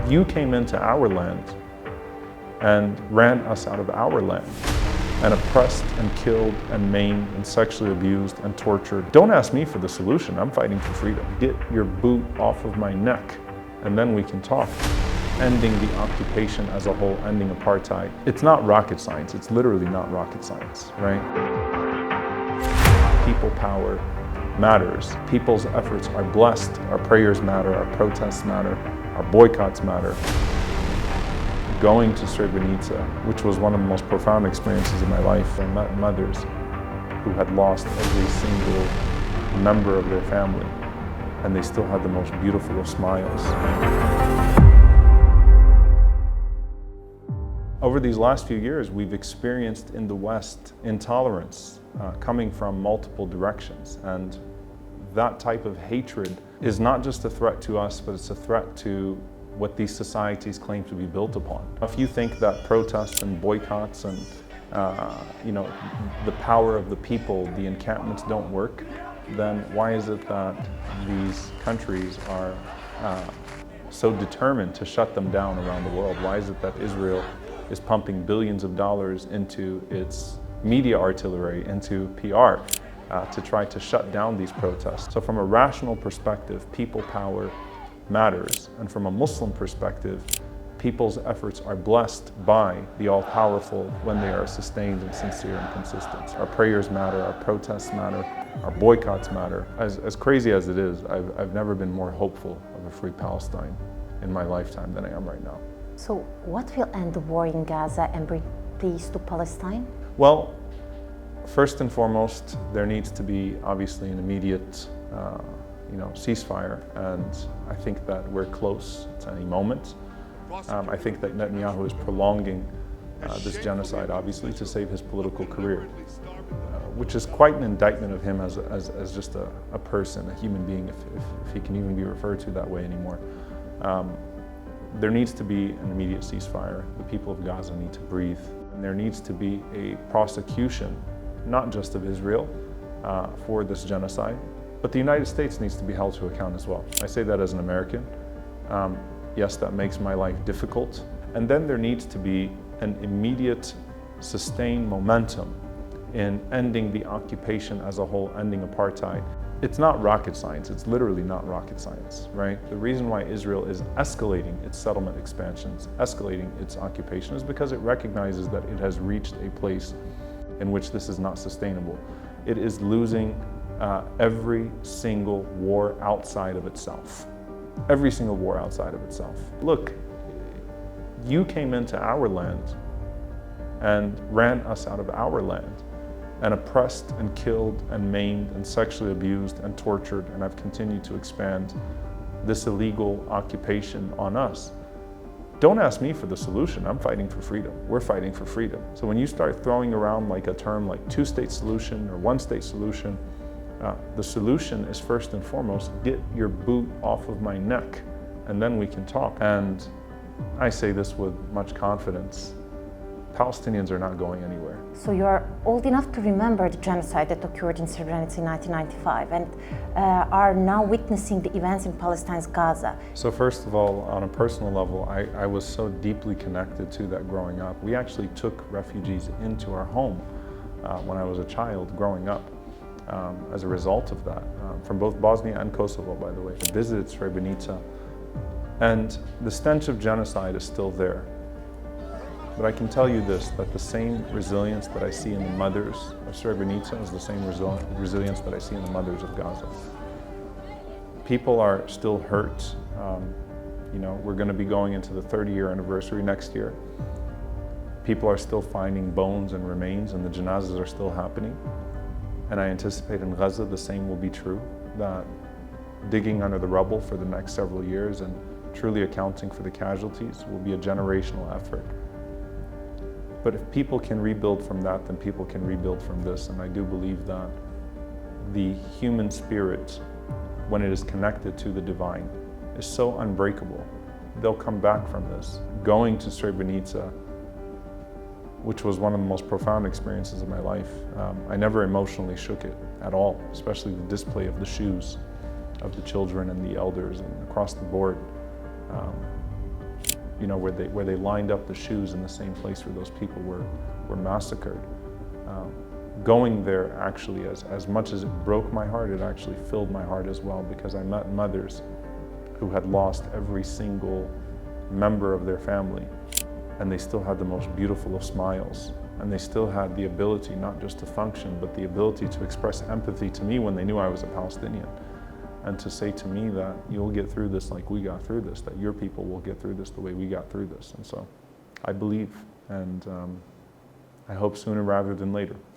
You came into our land and ran us out of our land and oppressed and killed and maimed and sexually abused and tortured. Don't ask me for the solution. I'm fighting for freedom. Get your boot off of my neck and then we can talk. Ending the occupation as a whole, ending apartheid. It's not rocket science. It's literally not rocket science, right? People power matters. People's efforts are blessed. Our prayers matter, our protests matter, our boycotts matter. Going to Srebrenica, which was one of the most profound experiences of my life, I met mothers who had lost every single member of their family, and they still had the most beautiful of smiles. Over these last few years, we've experienced in the West intolerance coming from multiple directions. And that type of hatred is not just a threat to us, but it's a threat to what these societies claim to be built upon. If you think that protests and boycotts and the power of the people, the encampments don't work, then why is it that these countries are so determined to shut them down around the world? Why is it that Israel is pumping billions of dollars into its media artillery, into PR, to try to shut down these protests? So from a rational perspective, people power matters. And from a Muslim perspective, people's efforts are blessed by the all-powerful when they are sustained and sincere and consistent. Our prayers matter, our protests matter, our boycotts matter. As crazy as it is, I've never been more hopeful of a free Palestine in my lifetime than I am right now. So what will end the war in Gaza and bring peace to Palestine? Well, first and foremost, there needs to be obviously an immediate ceasefire, and I think that we're close to any moment. I think that Netanyahu is prolonging this genocide, obviously, to save his political career, which is quite an indictment of him as just a person, a human being, if he can even be referred to that way anymore. There needs to be an immediate ceasefire. The people of Gaza need to breathe. And there needs to be a prosecution, not just of Israel, for this genocide, but the United States needs to be held to account as well. I say that as an American. Yes, that makes my life difficult. And then there needs to be an immediate, sustained momentum in ending the occupation as a whole, ending apartheid. It's not rocket science. It's literally not rocket science, right? The reason why Israel is escalating its settlement expansions, escalating its occupation, is because it recognizes that it has reached a place in which this is not sustainable. It is losing every single war outside of itself. Every single war outside of itself. Look, you came into our land and ran us out of our land and oppressed and killed and maimed and sexually abused and tortured, and have continued to expand this illegal occupation on us. Don't ask me for the solution. I'm fighting for freedom. We're fighting for freedom. So when you start throwing around like a term like two-state solution or one-state solution, the solution is first and foremost, get your boot off of my neck and then we can talk. And I say this with much confidence. Palestinians are not going anywhere. So you are old enough to remember the genocide that occurred in Srebrenica in 1995 and are now witnessing the events in Palestine's Gaza. So first of all, on a personal level, I was so deeply connected to that growing up. We actually took refugees into our home when I was a child growing up as a result of that, from both Bosnia and Kosovo, by the way. I visited Srebrenica, and the stench of genocide is still there. But I can tell you this, that the same resilience that I see in the mothers of Srebrenica is the same resilience that I see in the mothers of Gaza. People are still hurt. We're going to be going into the 30-year anniversary next year. People are still finding bones and remains, and the janazas are still happening. And I anticipate in Gaza the same will be true, that digging under the rubble for the next several years and truly accounting for the casualties will be a generational effort. But if people can rebuild from that, then people can rebuild from this. And I do believe that the human spirit, when it is connected to the divine, is so unbreakable. They'll come back from this. Going to Srebrenica, which was one of the most profound experiences of my life, I never emotionally shook it at all, especially the display of the shoes of the children and the elders and across the board. you know, where they lined up the shoes in the same place where those people were massacred. Going there actually, as much as it broke my heart, it actually filled my heart as well, because I met mothers who had lost every single member of their family, and they still had the most beautiful of smiles, and they still had the ability not just to function, but the ability to express empathy to me when they knew I was a Palestinian, and to say to me that you'll get through this like we got through this, that your people will get through this the way we got through this. And so I believe, and I hope sooner rather than later.